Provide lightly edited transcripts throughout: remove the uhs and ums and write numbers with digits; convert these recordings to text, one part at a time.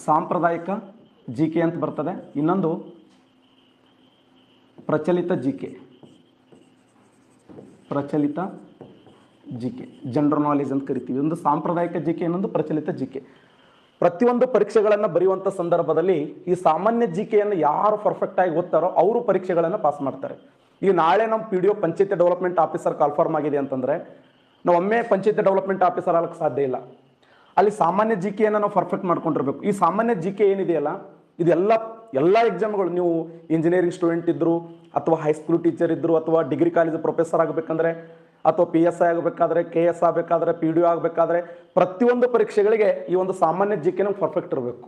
ಸಾಂಪ್ರದಾಯಿಕ G K ಅಂತ ಬರ್ತದೆ, ಇನ್ನೊಂದು ಪ್ರಚಲಿತ ಜಿ ಕೆ. ಪ್ರಚಲಿತ ಜಿ ಕೆ ಜನರಲ್ ನಾಲೆಜ್ ಅಂತ ಕರಿತೀವಿ. ಒಂದು ಸಾಂಪ್ರದಾಯಿಕ ಜಿ ಕೆ, ಇನ್ನೊಂದು ಪ್ರಚಲಿತ ಜಿ ಕೆ. ಪ್ರತಿಯೊಂದು ಪರೀಕ್ಷೆಗಳನ್ನು ಬರೆಯುವಂಥ ಸಂದರ್ಭದಲ್ಲಿ ಈ ಸಾಮಾನ್ಯ ಜಿ ಕೆಯನ್ನು ಯಾರು ಪರ್ಫೆಕ್ಟ್ ಆಗಿ ಓದ್ತಾರೋ ಅವರು ಪರೀಕ್ಷೆಗಳನ್ನು ಪಾಸ್ ಮಾಡ್ತಾರೆ. ಈಗ ನಾಳೆ ನಮ್ಮ ಪಿ ಡಿ ಒ ಪಂಚಾಯತಿ ಡೆವಲಪ್ಮೆಂಟ್ ಆಫೀಸರ್ ಕಾಲ್ಫಾರ್ಮ್ ಆಗಿದೆ ಅಂತಂದರೆ ನಾವು ಒಮ್ಮೆ ಪಂಚಾಯತಿ ಡೆವಲಪ್ಮೆಂಟ್ ಆಫೀಸರ್ ಆಗಕ್ಕೆ ಸಾಧ್ಯ ಇಲ್ಲ. ಅಲ್ಲಿ ಸಾಮಾನ್ಯ ಜಿ ಕೆಯನ್ನು ನಾವು ಪರ್ಫೆಕ್ಟ್ ಮಾಡ್ಕೊಂಡಿರ್ಬೇಕು. ಈ ಸಾಮಾನ್ಯ ಜಿ ಕೆ ಏನಿದೆಯಲ್ಲ, ಇದೆಲ್ಲ ಎಕ್ಸಾಮ್ಗಳು, ನೀವು ಇಂಜಿನಿಯರಿಂಗ್ ಸ್ಟೂಡೆಂಟ್ ಇದ್ದರು ಅಥವಾ ಹೈಸ್ಕೂಲ್ ಟೀಚರ್ ಇದ್ದರು ಅಥವಾ ಡಿಗ್ರಿ ಕಾಲೇಜ್ ಪ್ರೊಫೆಸರ್ ಆಗಬೇಕಂದ್ರೆ ಅಥವಾ ಪಿ ಎಸ್ ಐ ಆಗಬೇಕಾದ್ರೆ, ಕೆ ಎಸ್ ಆಗಬೇಕಾದ್ರೆ, ಪಿ ಡಿ ಒ ಆಗಬೇಕಾದ್ರೆ ಪ್ರತಿಯೊಂದು ಪರೀಕ್ಷೆಗಳಿಗೆ ಈ ಒಂದು ಸಾಮಾನ್ಯ ಜಿ ಕೆ ನಮ್ಗೆ ಪರ್ಫೆಕ್ಟ್ ಇರಬೇಕು.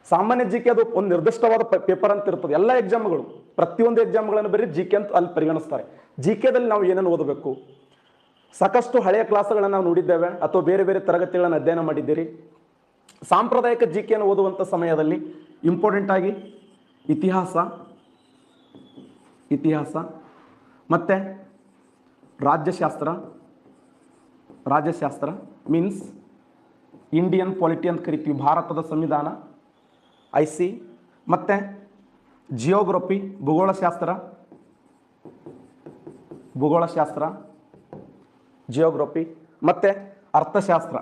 ಸಾಮಾನ್ಯ ಜಿ ಕೆ ಅದು ಒಂದು ನಿರ್ದಿಷ್ಟವಾದ ಪೇಪರ್ ಅಂತ ಇರ್ತದೆ. ಎಲ್ಲ ಎಕ್ಸಾಮ್ಗಳು, ಪ್ರತಿಯೊಂದು ಎಕ್ಸಾಮ್ಗಳನ್ನು ಬರೀ ಜಿ ಕೆ ಅಂತ ಅಲ್ಲಿ ಪರಿಗಣಿಸ್ತಾರೆ. ಜಿ ಕೆದಲ್ಲಿ ನಾವು ಏನೇನು ಓದಬೇಕು, ಸಾಕಷ್ಟು ಹಳೆಯ ಕ್ಲಾಸ್ಗಳನ್ನು ನಾವು ನೋಡಿದ್ದೇವೆ ಅಥವಾ ಬೇರೆ ಬೇರೆ ತರಗತಿಗಳನ್ನು ಅಧ್ಯಯನ ಮಾಡಿದ್ದೀರಿ. ಸಾಂಪ್ರದಾಯಿಕ ಜಿ ಕೆಯನ್ನು ಓದುವಂಥ ಸಮಯದಲ್ಲಿ ಇಂಪಾರ್ಟೆಂಟ್ ಆಗಿ ಇತಿಹಾಸ ಮತ್ತು ರಾಜ್ಯಶಾಸ್ತ್ರ ಮೀನ್ಸ್ ಇಂಡಿಯನ್ ಪಾಲಿಟಿ ಅಂತ ಕರಿತೀವಿ, ಭಾರತದ ಸಂವಿಧಾನ IC, ಮತ್ತು ಜಿಯೋಗ್ರಫಿ ಭೂಗೋಳಶಾಸ್ತ್ರ ಜಿಯೋಗ್ರಫಿ, ಮತ್ತು ಅರ್ಥಶಾಸ್ತ್ರ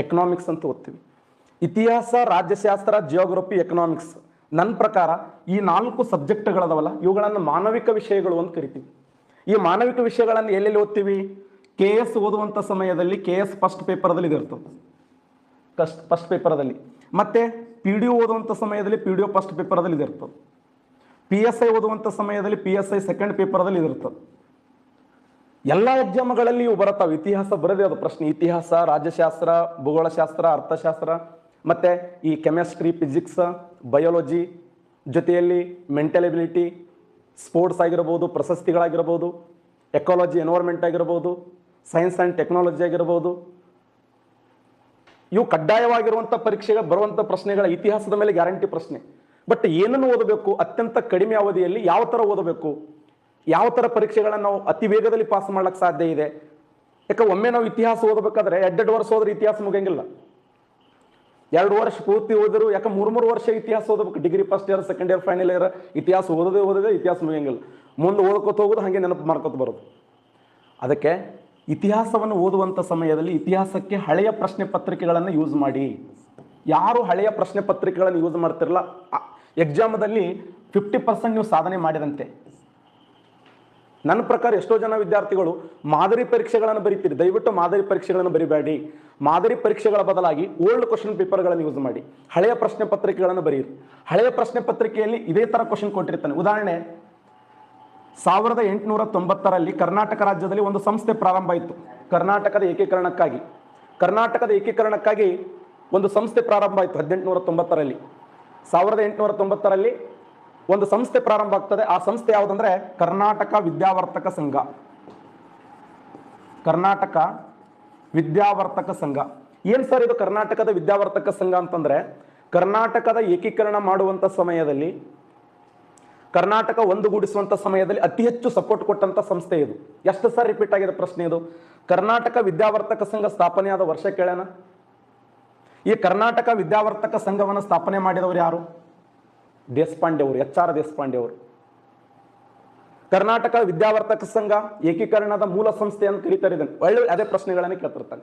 ಎಕನಾಮಿಕ್ಸ್ ಅಂತ ಓದ್ತೀವಿ. ಇತಿಹಾಸ, ರಾಜ್ಯಶಾಸ್ತ್ರ, ಜಿಯೋಗ್ರಫಿ, ಎಕನಾಮಿಕ್ಸ್, ನನ್ನ ಪ್ರಕಾರ ಈ 4 ಸಬ್ಜೆಕ್ಟ್ಗಳದವಲ್ಲ, ಇವುಗಳನ್ನು ಮಾನವಿಕ ವಿಷಯಗಳು ಅಂತ ಕರಿತೀವಿ. ಈ ಮಾನವಿಕ ವಿಷಯಗಳನ್ನು ಎಲ್ಲೆಲ್ಲಿ ಓದ್ತೀವಿ? KS ಓದುವಂಥ ಸಮಯದಲ್ಲಿ KS ಫಸ್ಟ್ ಪೇಪರ್ದಲ್ಲಿ ಇದಿರ್ತದೆ, ಫಸ್ಟ್ ಪೇಪರ್ದಲ್ಲಿ. ಮತ್ತು PDO ಓದುವಂಥ ಸಮಯದಲ್ಲಿ PDO ಫಸ್ಟ್ ಪೇಪರ್ದಲ್ಲಿ ಇದಿರ್ತದೆ. PSI ಓದುವಂಥ ಸಮಯದಲ್ಲಿ PSI ಸೆಕೆಂಡ್ ಪೇಪರ್ದಲ್ಲಿ ಇದಿರ್ತದೆ. ಎಲ್ಲ ಎಕ್ಸಾಮ್ಗಳಲ್ಲಿ ಇವು ಬರುತ್ತವೆ. ಇತಿಹಾಸ ಬರದೇ ಅದು ಪ್ರಶ್ನೆ. ಇತಿಹಾಸ, ರಾಜ್ಯಶಾಸ್ತ್ರ, ಭೂಗೋಳಶಾಸ್ತ್ರ, ಅರ್ಥಶಾಸ್ತ್ರ, ಮತ್ತು ಈ ಕೆಮಿಸ್ಟ್ರಿ, ಫಿಸಿಕ್ಸ್, ಬಯೋಲಜಿ, ಜೊತೆಯಲ್ಲಿ ಮೆಂಟಲ್ ಎಬಿಲಿಟಿ, ಸ್ಪೋರ್ಟ್ಸ್ ಆಗಿರ್ಬೋದು, ಪ್ರಶಸ್ತಿಗಳಾಗಿರ್ಬೋದು, ಎಕಾಲಜಿ ಎನ್ವೈರ್ಮೆಂಟ್ ಆಗಿರ್ಬೋದು, ಸೈನ್ಸ್ ಆ್ಯಂಡ್ ಟೆಕ್ನಾಲಜಿ ಆಗಿರ್ಬೋದು, ಇವು ಕಡ್ಡಾಯವಾಗಿರುವಂಥ ಪರೀಕ್ಷೆಗೆ ಬರುವಂಥ ಪ್ರಶ್ನೆಗಳ ಇತಿಹಾಸದ ಮೇಲೆ ಗ್ಯಾರಂಟಿ ಪ್ರಶ್ನೆ. ಬಟ್ ಏನನ್ನು ಓದಬೇಕು, ಅತ್ಯಂತ ಕಡಿಮೆ ಅವಧಿಯಲ್ಲಿ ಯಾವ ಥರ ಓದಬೇಕು, ಯಾವ ಥರ ಪರೀಕ್ಷೆಗಳನ್ನು ನಾವು ಅತಿ ವೇಗದಲ್ಲಿ ಪಾಸ್ ಮಾಡ್ಲಿಕ್ಕೆ ಸಾಧ್ಯ ಇದೆ. ಯಾಕೆ ಒಮ್ಮೆ ನಾವು ಇತಿಹಾಸ ಓದಬೇಕಾದ್ರೆ 2 ವರ್ಷ ಹೋದ್ರೆ ಇತಿಹಾಸ ಮುಗಿಯಂಗಿಲ್ಲ. 2 ವರ್ಷ ಪೂರ್ತಿ ಓದಿದ್ರು, ಯಾಕೆ 3 ವರ್ಷ ಇತಿಹಾಸ ಓದಬೇಕು. Degree first year, second year, final year ಇತಿಹಾಸ ಓದೋದೇ ಇತಿಹಾಸ ಮುಗಿಯಂಗಿಲ್ಲ. ಮುಂದೆ ಓದ್ಕೋತ ಹೋಗೋದು, ಹಾಗೆ ನೆನಪು ಮಾಡ್ಕೊತ ಬರೋದು. ಅದಕ್ಕೆ ಇತಿಹಾಸವನ್ನು ಓದುವಂಥ ಸಮಯದಲ್ಲಿ ಇತಿಹಾಸಕ್ಕೆ ಹಳೆಯ ಪ್ರಶ್ನೆ ಪತ್ರಿಕೆಗಳನ್ನು ಯೂಸ್ ಮಾಡಿ. ಯಾರು ಹಳೆಯ ಪ್ರಶ್ನೆ ಪತ್ರಿಕೆಗಳನ್ನು ಯೂಸ್ ಮಾಡ್ತಿರಲ್ಲ, ಎಕ್ಸಾಮದಲ್ಲಿ 50% ನೀವು ಸಾಧನೆ ಮಾಡಿದಂತೆ. ನನ್ನ ಪ್ರಕಾರ ಎಷ್ಟೋ ಜನ ವಿದ್ಯಾರ್ಥಿಗಳು ಮಾದರಿ ಪರೀಕ್ಷೆಗಳನ್ನು ಬರೀತೀರಿ. ದಯವಿಟ್ಟು ಮಾದರಿ ಪರೀಕ್ಷೆಗಳನ್ನು ಬರಿಬೇಡಿ. ಮಾದರಿ ಪರೀಕ್ಷೆಗಳ ಬದಲಾಗಿ ಓಲ್ಡ್ ಕ್ವಶನ್ ಪೇಪರ್ಗಳನ್ನು ಯೂಸ್ ಮಾಡಿ. ಹಳೆಯ ಪ್ರಶ್ನೆ ಪತ್ರಿಕೆಗಳನ್ನು ಬರೀರಿ. ಹಳೆಯ ಪ್ರಶ್ನೆ ಪತ್ರಿಕೆಯಲ್ಲಿ ಇದೇ ಥರ ಕ್ವಶನ್ ಕೊಟ್ಟಿರ್ತಾನೆ. ಉದಾಹರಣೆ, 1890ರಲ್ಲಿ ಕರ್ನಾಟಕ ರಾಜ್ಯದಲ್ಲಿ ಒಂದು ಸಂಸ್ಥೆ ಪ್ರಾರಂಭ ಆಯಿತು. ಕರ್ನಾಟಕದ ಏಕೀಕರಣಕ್ಕಾಗಿ ಒಂದು ಸಂಸ್ಥೆ ಪ್ರಾರಂಭ ಆಯಿತು 1890ರಲ್ಲಿ. 1890ರಲ್ಲಿ ಒಂದು ಸಂಸ್ಥೆ ಪ್ರಾರಂಭ ಆಗ್ತದೆ. ಆ ಸಂಸ್ಥೆ ಯಾವುದಂದ್ರೆ ಕರ್ನಾಟಕ ವಿದ್ಯಾವರ್ತಕ ಸಂಘ. ಏನು ಸರ್ ಇದು ಕರ್ನಾಟಕದ ವಿದ್ಯಾವರ್ತಕ ಸಂಘ ಅಂತಂದ್ರೆ, ಕರ್ನಾಟಕದ ಏಕೀಕರಣ ಮಾಡುವಂಥ ಸಮಯದಲ್ಲಿ, ಕರ್ನಾಟಕ ಒಂದುಗೂಡಿಸುವಂಥ ಸಮಯದಲ್ಲಿ ಅತಿ ಹೆಚ್ಚು ಸಪೋರ್ಟ್ ಕೊಟ್ಟಂಥ ಸಂಸ್ಥೆ ಇದು. ಎಷ್ಟು ಸರ್ ರಿಪೀಟ್ ಆಗಿದೆ ಪ್ರಶ್ನೆ ಇದು? ಕರ್ನಾಟಕ ವಿದ್ಯಾವರ್ತಕ ಸಂಘ ಸ್ಥಾಪನೆಯಾದ ವರ್ಷ ಕೇಳೋಣ. ಈ ಕರ್ನಾಟಕ ವಿದ್ಯಾವರ್ತಕ ಸಂಘವನ್ನು ಸ್ಥಾಪನೆ ಮಾಡಿದವರು ಯಾರು? ದೇಶಪಾಂಡೆ ಅವರು, HR ದೇಶಪಾಂಡೆ ಅವರು. ಕರ್ನಾಟಕ ವಿದ್ಯಾವರ್ತಕ ಸಂಘ ಏಕೀಕರಣದ ಮೂಲ ಸಂಸ್ಥೆ ಅಂತ ಕರೀತಾರೆ. ಇದನ್ನು ಒಳ್ಳೆ ಅದೇ ಪ್ರಶ್ನೆಗಳನ್ನು ಕೇಳ್ತಿರ್ತಾನೆ.